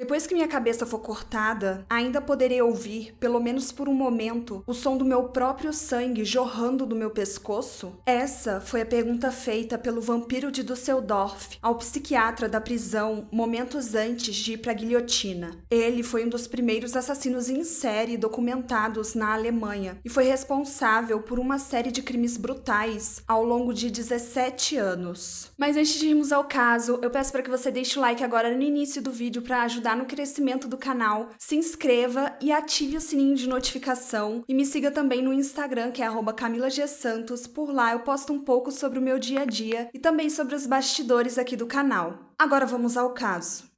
Depois que minha cabeça for cortada, ainda poderei ouvir, pelo menos por um momento, o som do meu próprio sangue jorrando do meu pescoço? Essa foi a pergunta feita pelo vampiro de Düsseldorf ao psiquiatra da prisão momentos antes de ir para a guilhotina. Ele foi um dos primeiros assassinos em série documentados na Alemanha e foi responsável por uma série de crimes brutais ao longo de 17 anos. Mas antes de irmos ao caso, eu peço para que você deixe o like agora no início do vídeo para ajudar no crescimento do canal, se inscreva e ative o sininho de notificação e me siga também no Instagram, que é @CamilaGSantos. Por lá eu posto um pouco sobre o meu dia a dia e também sobre os bastidores aqui do canal. Agora vamos ao caso.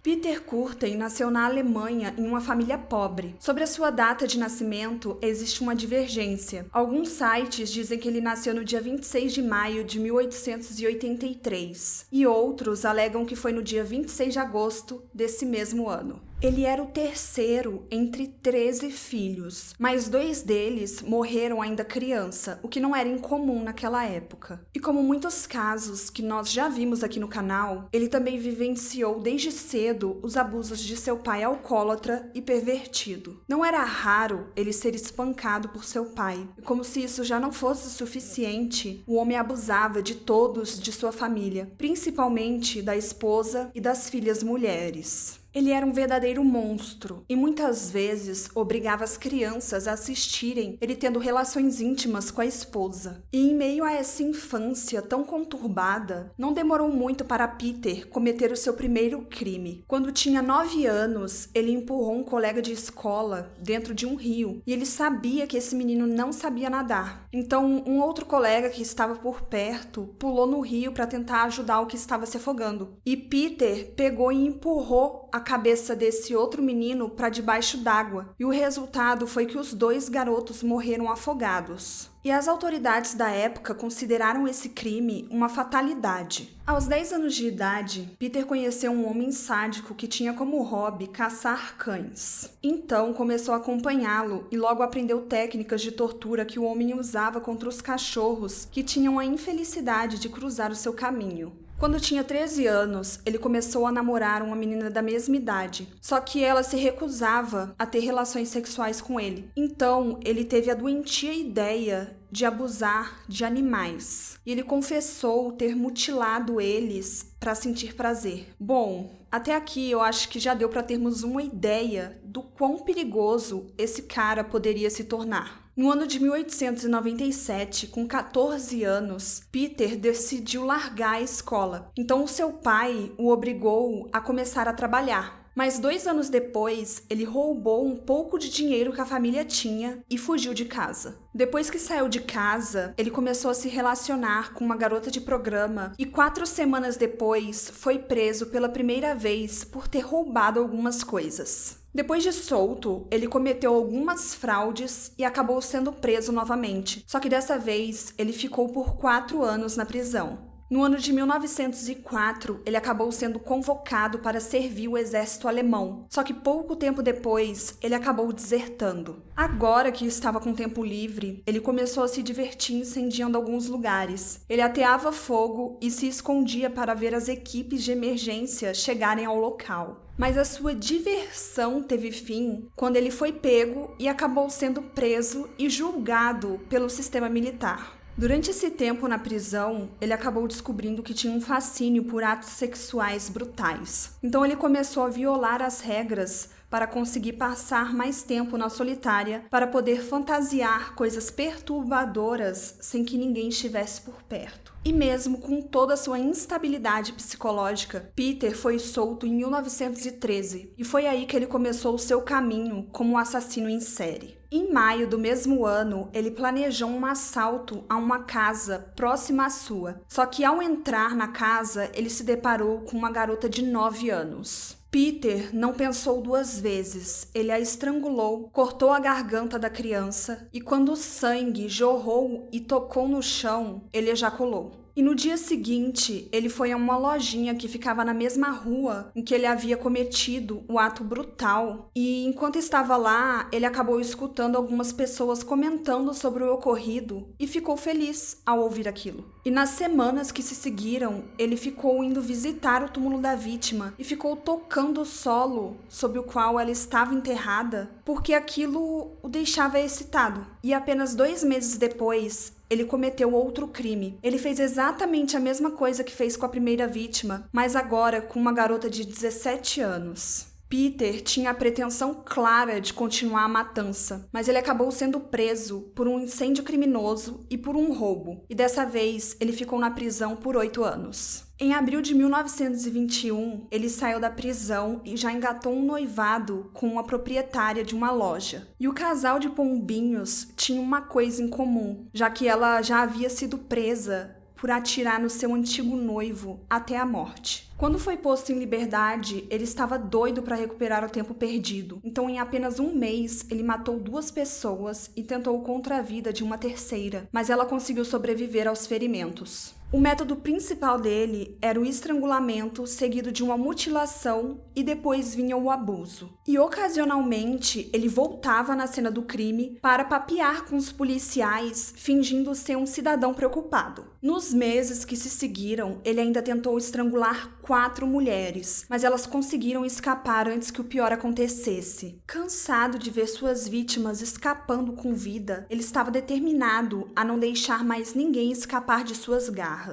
Peter Kürten nasceu na Alemanha em uma família pobre. Sobre a sua data de nascimento, existe uma divergência. Alguns sites dizem que ele nasceu no dia 26 de maio de 1883, e outros alegam que foi no dia 26 de agosto desse mesmo ano. Ele era o terceiro entre 13 filhos, mas 2 deles morreram ainda criança, o que não era incomum naquela época. E como muitos casos que nós já vimos aqui no canal, ele também vivenciou desde cedo os abusos de seu pai alcoólatra e pervertido. Não era raro ele ser espancado por seu pai, e como se isso já não fosse suficiente, o homem abusava de todos de sua família, principalmente da esposa e das filhas mulheres. Ele era um verdadeiro monstro e muitas vezes obrigava as crianças a assistirem ele tendo relações íntimas com a esposa. E em meio a essa infância tão conturbada, não demorou muito para Peter cometer o seu primeiro crime. Quando tinha 9 anos, ele empurrou um colega de escola dentro de um rio e ele sabia que esse menino não sabia nadar. Então, um outro colega que estava por perto pulou no rio para tentar ajudar o que estava se afogando. E Peter pegou e empurrou a cabeça desse outro menino para debaixo d'água, e o resultado foi que os 2 garotos morreram afogados. E as autoridades da época consideraram esse crime uma fatalidade. Aos 10 anos de idade, Peter conheceu um homem sádico que tinha como hobby caçar cães. Então começou a acompanhá-lo e logo aprendeu técnicas de tortura que o homem usava contra os cachorros que tinham a infelicidade de cruzar o seu caminho. Quando tinha 13 anos, ele começou a namorar uma menina da mesma idade, só que ela se recusava a ter relações sexuais com ele. Então, ele teve a doentia ideia de abusar de animais. E ele confessou ter mutilado eles para sentir prazer. Bom, até aqui eu acho que já deu para termos uma ideia do quão perigoso esse cara poderia se tornar. No ano de 1897, com 14 anos, Peter decidiu largar a escola. Então, o seu pai o obrigou a começar a trabalhar. Mas 2 anos depois, ele roubou um pouco de dinheiro que a família tinha e fugiu de casa. Depois que saiu de casa, ele começou a se relacionar com uma garota de programa e 4 semanas depois foi preso pela primeira vez por ter roubado algumas coisas. Depois de solto, ele cometeu algumas fraudes e acabou sendo preso novamente. Só que dessa vez, ele ficou por 4 anos na prisão. No ano de 1904, ele acabou sendo convocado para servir o exército alemão. Só que pouco tempo depois, ele acabou desertando. Agora que estava com tempo livre, ele começou a se divertir incendiando alguns lugares. Ele ateava fogo e se escondia para ver as equipes de emergência chegarem ao local. Mas a sua diversão teve fim quando ele foi pego e acabou sendo preso e julgado pelo sistema militar. Durante esse tempo na prisão, ele acabou descobrindo que tinha um fascínio por atos sexuais brutais. Então ele começou a violar as regras para conseguir passar mais tempo na solitária, para poder fantasiar coisas perturbadoras sem que ninguém estivesse por perto. E mesmo com toda a sua instabilidade psicológica, Peter foi solto em 1913 e foi aí que ele começou o seu caminho como assassino em série. Em maio do mesmo ano, ele planejou um assalto a uma casa próxima à sua. Só que ao entrar na casa, ele se deparou com uma garota de 9 anos. Peter não pensou 2 vezes. Ele a estrangulou, cortou a garganta da criança e quando o sangue jorrou e tocou no chão, ele ejaculou. E no dia seguinte, ele foi a uma lojinha que ficava na mesma rua em que ele havia cometido o ato brutal. E enquanto estava lá, ele acabou escutando algumas pessoas comentando sobre o ocorrido e ficou feliz ao ouvir aquilo. E nas semanas que se seguiram, ele ficou indo visitar o túmulo da vítima e ficou tocando o solo sobre o qual ela estava enterrada, porque aquilo o deixava excitado. E apenas 2 meses depois, ele cometeu outro crime. Ele fez exatamente a mesma coisa que fez com a primeira vítima, mas agora com uma garota de 17 anos. Peter tinha a pretensão clara de continuar a matança, mas ele acabou sendo preso por um incêndio criminoso e por um roubo, e dessa vez ele ficou na prisão por 8 anos. Em abril de 1921, ele saiu da prisão e já engatou um noivado com uma proprietária de uma loja. E o casal de pombinhos tinha uma coisa em comum, já que ela já havia sido presa por atirar no seu antigo noivo até a morte. Quando foi posto em liberdade, ele estava doido para recuperar o tempo perdido. Então, em apenas 1 mês, ele matou 2 pessoas e tentou contra a vida de uma terceira, mas ela conseguiu sobreviver aos ferimentos. O método principal dele era o estrangulamento, seguido de uma mutilação e depois vinha o abuso. E ocasionalmente ele voltava na cena do crime para papear com os policiais, fingindo ser um cidadão preocupado. Nos meses que se seguiram, ele ainda tentou estrangular 4 mulheres, mas elas conseguiram escapar antes que o pior acontecesse. Cansado de ver suas vítimas escapando com vida, ele estava determinado a não deixar mais ninguém escapar de suas garras.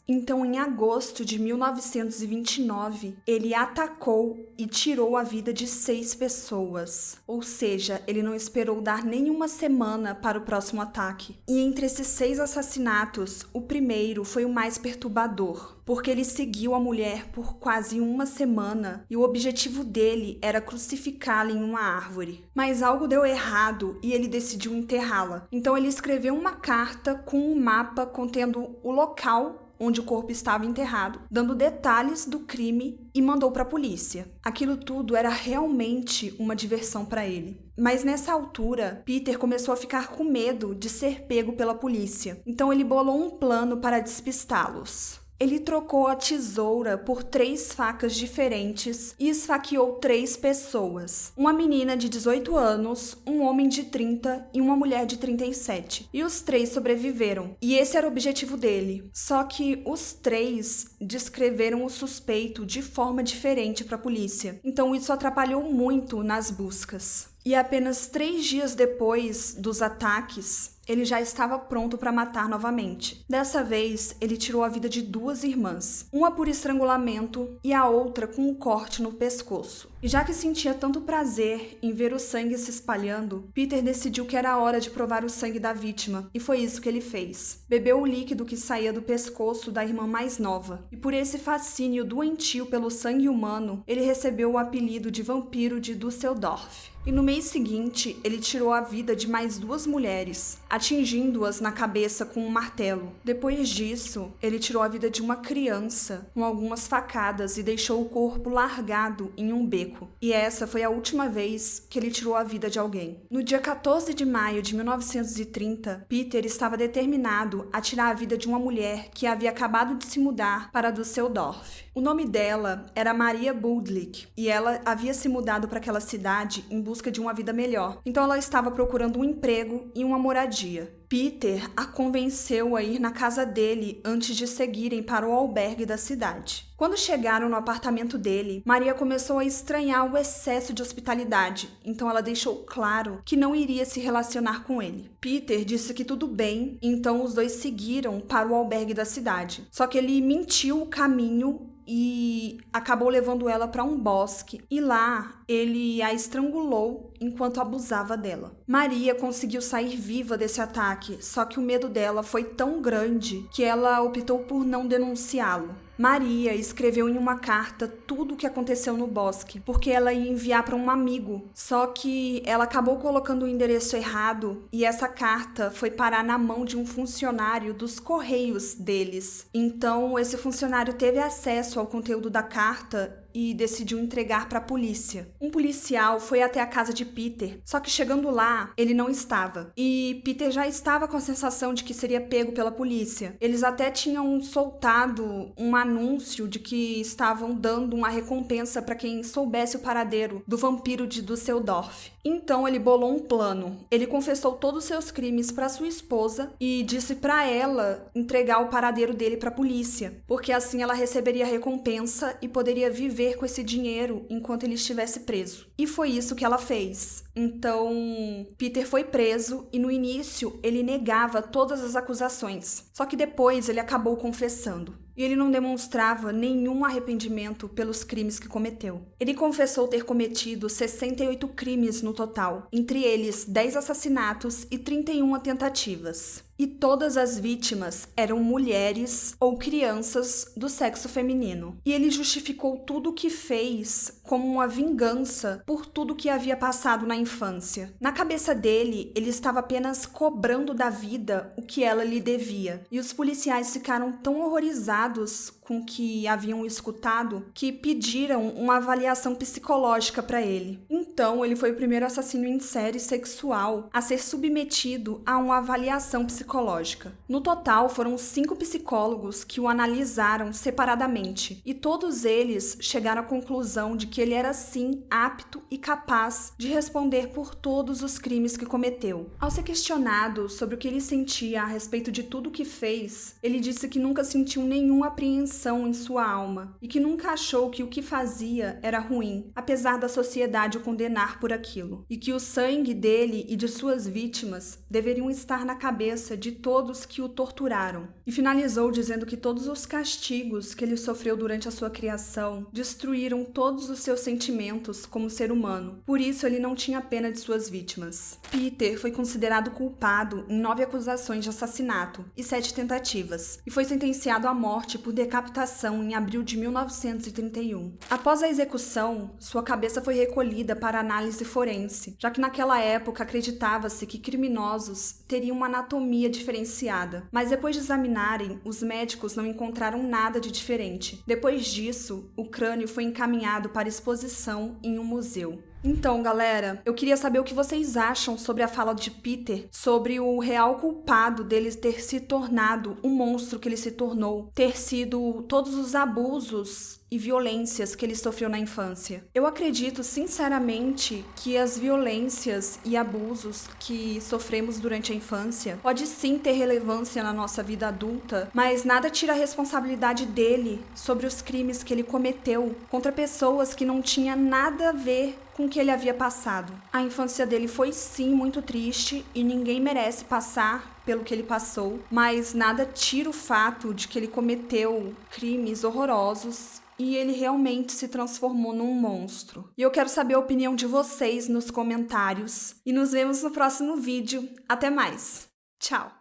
Então, em agosto de 1929, ele atacou e tirou a vida de 6 pessoas. Ou seja, ele não esperou dar nenhuma semana para o próximo ataque. E entre esses 6 assassinatos, o primeiro foi o mais perturbador, porque ele seguiu a mulher por quase 1 semana e o objetivo dele era crucificá-la em uma árvore. Mas algo deu errado e ele decidiu enterrá-la. Então ele escreveu uma carta com um mapa contendo o local onde o corpo estava enterrado, dando detalhes do crime e mandou para a polícia. Aquilo tudo era realmente uma diversão para ele. Mas nessa altura, Peter começou a ficar com medo de ser pego pela polícia. Então ele bolou um plano para despistá-los. Ele trocou a tesoura por 3 facas diferentes e esfaqueou 3 pessoas. Uma menina de 18 anos, um homem de 30 e uma mulher de 37. E os 3 sobreviveram. E esse era o objetivo dele. Só que os 3 descreveram o suspeito de forma diferente para a polícia. Então isso atrapalhou muito nas buscas. E apenas 3 dias depois dos ataques, ele já estava pronto para matar novamente. Dessa vez, ele tirou a vida de 2 irmãs, uma por estrangulamento e a outra com um corte no pescoço. E já que sentia tanto prazer em ver o sangue se espalhando, Peter decidiu que era hora de provar o sangue da vítima, e foi isso que ele fez. Bebeu o líquido que saía do pescoço da irmã mais nova, e por esse fascínio doentio pelo sangue humano, ele recebeu o apelido de vampiro de Düsseldorf. E no mês seguinte, ele tirou a vida de mais 2 mulheres, atingindo-as na cabeça com um martelo. Depois disso, ele tirou a vida de uma criança com algumas facadas e deixou o corpo largado em um beco. E essa foi a última vez que ele tirou a vida de alguém. No dia 14 de maio de 1930, Peter estava determinado a tirar a vida de uma mulher que havia acabado de se mudar para Düsseldorf. O nome dela era Maria Budlik e ela havia se mudado para aquela cidade em busca de uma vida melhor. Então ela estava procurando um emprego e uma moradia. Peter a convenceu a ir na casa dele antes de seguirem para o albergue da cidade. Quando chegaram no apartamento dele, Maria começou a estranhar o excesso de hospitalidade, então ela deixou claro que não iria se relacionar com ele. Peter disse que tudo bem, então os 2 seguiram para o albergue da cidade. Só que ele mentiu o caminho e acabou levando ela para um bosque, e lá ele a estrangulou enquanto abusava dela. Maria conseguiu sair viva desse ataque, só que o medo dela foi tão grande que ela optou por não denunciá-lo. Maria escreveu em uma carta tudo o que aconteceu no bosque, porque ela ia enviar para um amigo, só que ela acabou colocando o endereço errado e essa carta foi parar na mão de um funcionário dos correios deles. Então, esse funcionário teve acesso ao conteúdo da carta e decidiu entregar para a polícia. Um policial foi até a casa de Peter, só que chegando lá, ele não estava. E Peter já estava com a sensação de que seria pego pela polícia. Eles até tinham soltado um anúncio de que estavam dando uma recompensa para quem soubesse o paradeiro do vampiro de Düsseldorf. Então ele bolou um plano. Ele confessou todos os seus crimes para sua esposa e disse para ela entregar o paradeiro dele para a polícia, porque assim ela receberia recompensa e poderia viver com esse dinheiro enquanto ele estivesse preso. E foi isso que ela fez. Então, Peter foi preso e no início ele negava todas as acusações. Só que depois ele acabou confessando. E ele não demonstrava nenhum arrependimento pelos crimes que cometeu. Ele confessou ter cometido 68 crimes no total, entre eles 10 assassinatos e 31 tentativas. E todas as vítimas eram mulheres ou crianças do sexo feminino. E ele justificou tudo o que fez como uma vingança por tudo que havia passado na infância. Na cabeça dele, ele estava apenas cobrando da vida o que ela lhe devia. E os policiais ficaram tão horrorizados com o que haviam escutado que pediram uma avaliação psicológica para ele. Então, ele foi o primeiro assassino em série sexual a ser submetido a uma avaliação psicológica. No total, foram 5 psicólogos que o analisaram separadamente, e todos eles chegaram à conclusão de que ele era sim apto e capaz de responder por todos os crimes que cometeu. Ao ser questionado sobre o que ele sentia a respeito de tudo o que fez, ele disse que nunca sentiu nenhuma apreensão em sua alma e que nunca achou que o que fazia era ruim, apesar da sociedade o condenar por aquilo, e que o sangue dele e de suas vítimas deveriam estar na cabeça de todos que o torturaram. E finalizou dizendo que todos os castigos que ele sofreu durante a sua criação destruíram todos os seus sentimentos como ser humano. Por isso ele não tinha pena de suas vítimas. Peter foi considerado culpado em 9 acusações de assassinato e 7 tentativas, e foi sentenciado à morte por decapitação em abril de 1931. Após a execução, sua cabeça foi recolhida para análise forense, já que naquela época acreditava-se que criminosos teriam uma anatomia diferenciada, mas depois de examinarem, os médicos não encontraram nada de diferente. Depois disso, o crânio foi encaminhado para exposição em um museu. Então, galera, eu queria saber o que vocês acham sobre a fala de Peter, sobre o real culpado dele ter se tornado o monstro que ele se tornou, ter sido todos os abusos e violências que ele sofreu na infância. Eu acredito, sinceramente, que as violências e abusos que sofremos durante a infância pode sim ter relevância na nossa vida adulta, mas nada tira a responsabilidade dele sobre os crimes que ele cometeu contra pessoas que não tinham nada a ver com o que ele havia passado. A infância dele foi sim muito triste e ninguém merece passar pelo que ele passou, mas nada tira o fato de que ele cometeu crimes horrorosos e ele realmente se transformou num monstro. E eu quero saber a opinião de vocês nos comentários. E nos vemos no próximo vídeo. Até mais. Tchau!